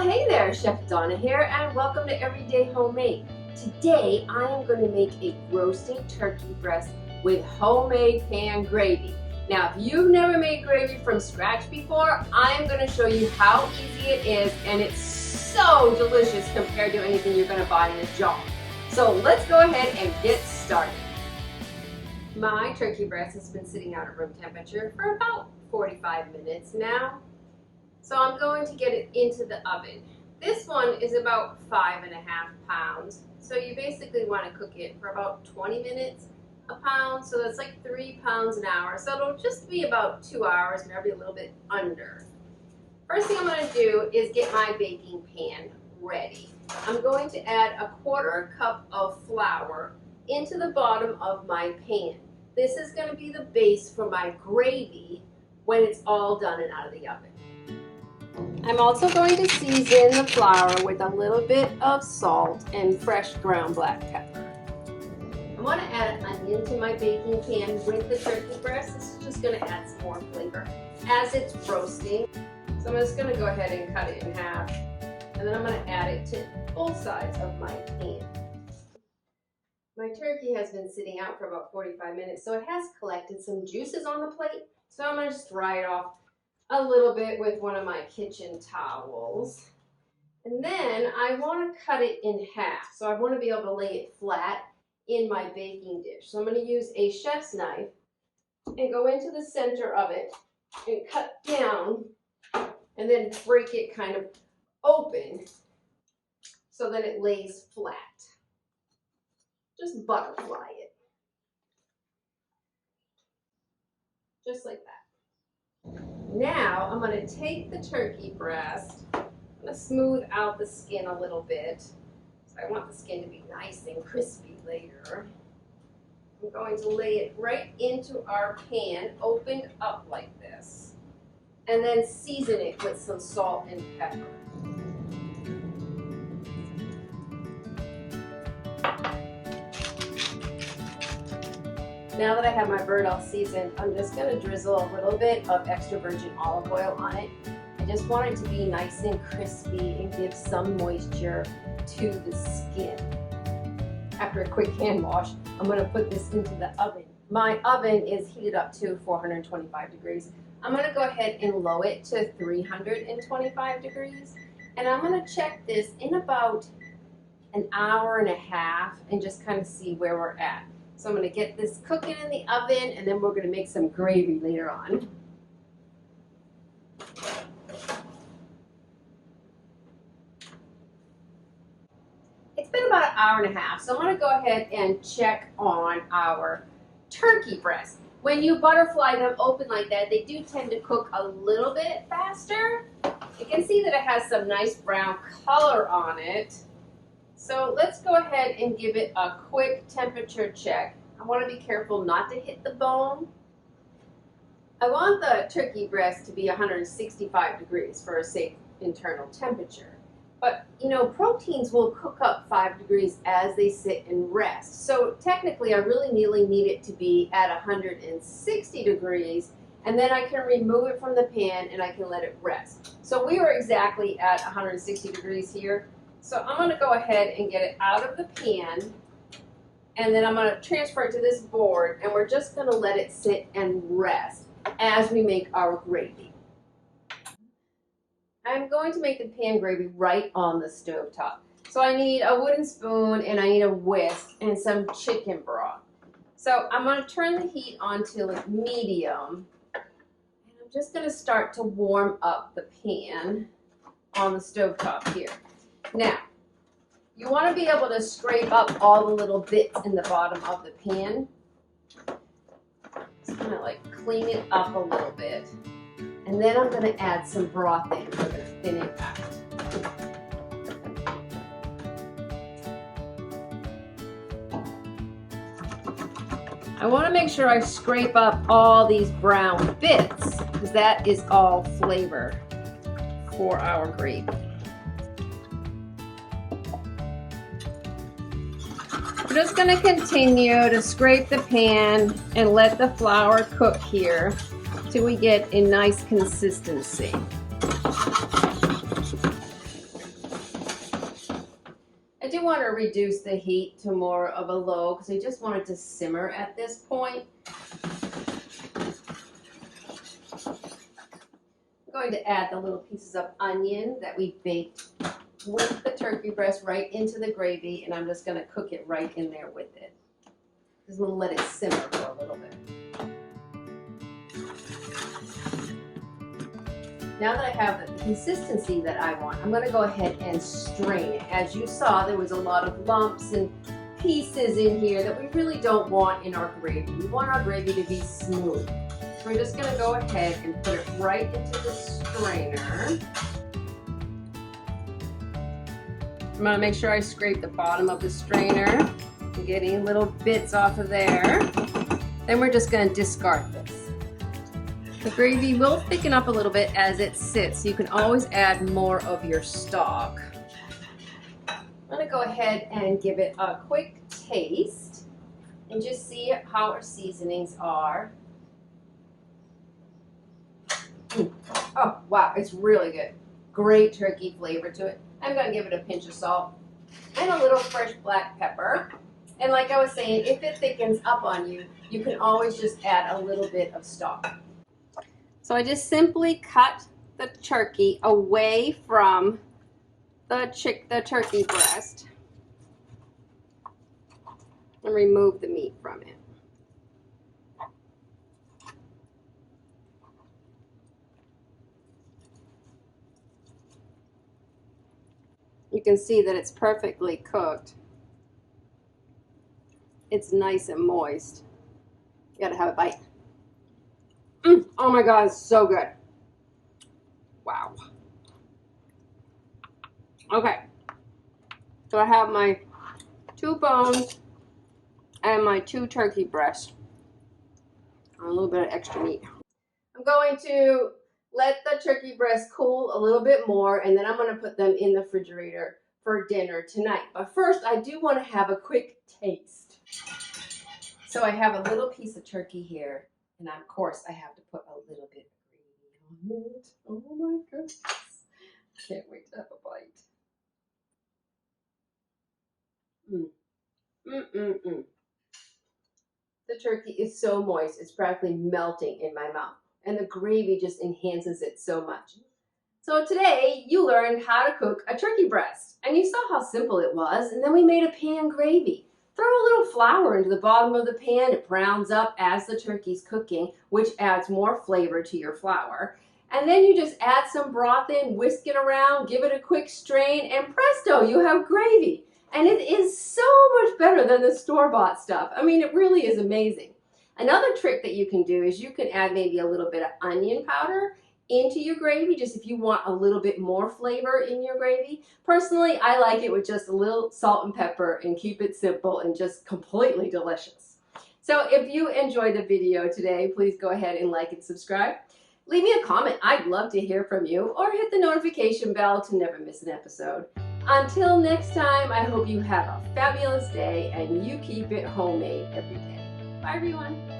Hey there, Chef Donna here, and welcome to Everyday Homemade. Today I am going to make a roasted turkey breast with homemade pan gravy. Now, if you've never made gravy from scratch before, I am going to show you how easy it is, and it's so delicious compared to anything you're going to buy in a jar. So let's go ahead and get started. My turkey breast has been sitting out at room temperature for about 45 minutes now. So I'm going to get it into the oven. This one is about 5.5 pounds. So you basically want to cook it for about 20 minutes a pound. So that's like 3 pounds an hour. So it'll just be about 2 hours, maybe a little bit under. First thing I'm going to do is get my baking pan ready. I'm going to add 1/4 cup of flour into the bottom of my pan. This is going to be the base for my gravy when it's all done and out of the oven. I'm also going to season the flour with a little bit of salt and fresh ground black pepper. I want to add an onion to my baking pan with the turkey breast. This is just going to add some more flavor as it's roasting. So I'm just going to go ahead and cut it in half, and then I'm going to add it to both sides of my pan. My turkey has been sitting out for about 45 minutes, so it has collected some juices on the plate. So I'm going to just dry it off a little bit with one of my kitchen towels. And then I want to cut it in half. So I want to be able to lay it flat in my baking dish. So I'm going to use a chef's knife and go into the center of it and cut down and then break it kind of open so that it lays flat. Just butterfly it. Just like that. Now I'm going to take the turkey breast. I'm going to smooth out the skin a little bit. So I want the skin to be nice and crispy later. I'm going to lay it right into our pan, opened up like this, and then season it with some salt and pepper. Now that I have my bird all seasoned, I'm just going to drizzle a little bit of extra virgin olive oil on it. I just want it to be nice and crispy and give some moisture to the skin. After a quick hand wash, I'm going to put this into the oven. My oven is heated up to 425 degrees. I'm going to go ahead and lower it to 325 degrees. And I'm going to check this in about an hour and a half and just kind of see where we're at. So I'm going to get this cooking in the oven, and then we're going to make some gravy later on. It's been about an hour and a half, so I'm going to go ahead and check on our turkey breast. When you butterfly them open like that, they do tend to cook a little bit faster. You can see that it has some nice brown color on it. So let's go ahead and give it a quick temperature check. I want to be careful not to hit the bone. I want the turkey breast to be 165 degrees for a safe internal temperature. But, you know, proteins will cook up 5 degrees as they sit and rest. So technically, I really need it to be at 160 degrees, and then I can remove it from the pan and I can let it rest. So we were exactly at 160 degrees here. So I'm going to go ahead and get it out of the pan, and then I'm going to transfer it to this board, and we're just going to let it sit and rest as we make our gravy. I'm going to make the pan gravy right on the stove top. So I need a wooden spoon, and I need a whisk and some chicken broth. So I'm going to turn the heat on to medium, and I'm just going to start to warm up the pan on the stove top here. Now, you want to be able to scrape up all the little bits in the bottom of the pan. Just kind of like clean it up a little bit. And then I'm going to add some broth in. We're going to thin it out. I want to make sure I scrape up all these brown bits, because that is all flavor for our gravy. We're just going to continue to scrape the pan and let the flour cook here till we get a nice consistency. do want to reduce the heat to more of a low because I just want it to simmer at this point. I'm going to add the little pieces of onion that we baked with the turkey breast right into the gravy, and I'm just going to cook it right in there with it. Just going to let it simmer for a little bit. Now that I have the consistency that I want, I'm going to go ahead and strain it. As you saw, there was a lot of lumps and pieces in here that we really don't want in our gravy. We want our gravy to be smooth. So we're just going to go ahead and put it right into the strainer. I'm going to make sure I scrape the bottom of the strainer. I'm getting little bits off of there. Then we're just going to discard this. The gravy will thicken up a little bit as it sits, so you can always add more of your stock. I'm going to go ahead and give it a quick taste and just see how our seasonings are. Oh, wow, it's really good. Great turkey flavor to it. I'm going to give it a pinch of salt and a little fresh black pepper. And like I was saying, if it thickens up on you, you can always just add a little bit of stock. So I just simply cut the turkey away from the turkey breast and remove the meat from it. You can see that it's perfectly cooked. It's nice and moist. You gotta have a bite. Oh my God, it's so good. Wow. Okay. So I have my 2 bones and my 2 turkey breasts. And a little bit of extra meat. I'm going to let the turkey breasts cool a little bit more, and then I'm going to put them in the refrigerator for dinner tonight. But first, I do want to have a quick taste. So I have a little piece of turkey here. And of course, I have to put a little bit of gravy on it. Oh my goodness. Can't wait to have a bite. The turkey is so moist, it's practically melting in my mouth. And the gravy just enhances it so much. So today, you learned how to cook a turkey breast. And you saw how simple it was. And then we made a pan gravy. Throw a little flour into the bottom of the pan. It browns up as the turkey's cooking, which adds more flavor to your flour. And then you just add some broth in, whisk it around, give it a quick strain, and presto, you have gravy. And it is so much better than the store-bought stuff. I mean, it really is amazing. Another trick that you can do is you can add maybe a little bit of onion powder into your gravy, just if you want a little bit more flavor in your gravy. Personally, I like it with just a little salt and pepper and keep it simple and just completely delicious. So if you enjoyed the video today, please go ahead and like and subscribe. Leave me a comment. I'd love to hear from you, or hit the notification bell to never miss an episode. Until next time, I hope you have a fabulous day and you keep it homemade every day. Bye everyone.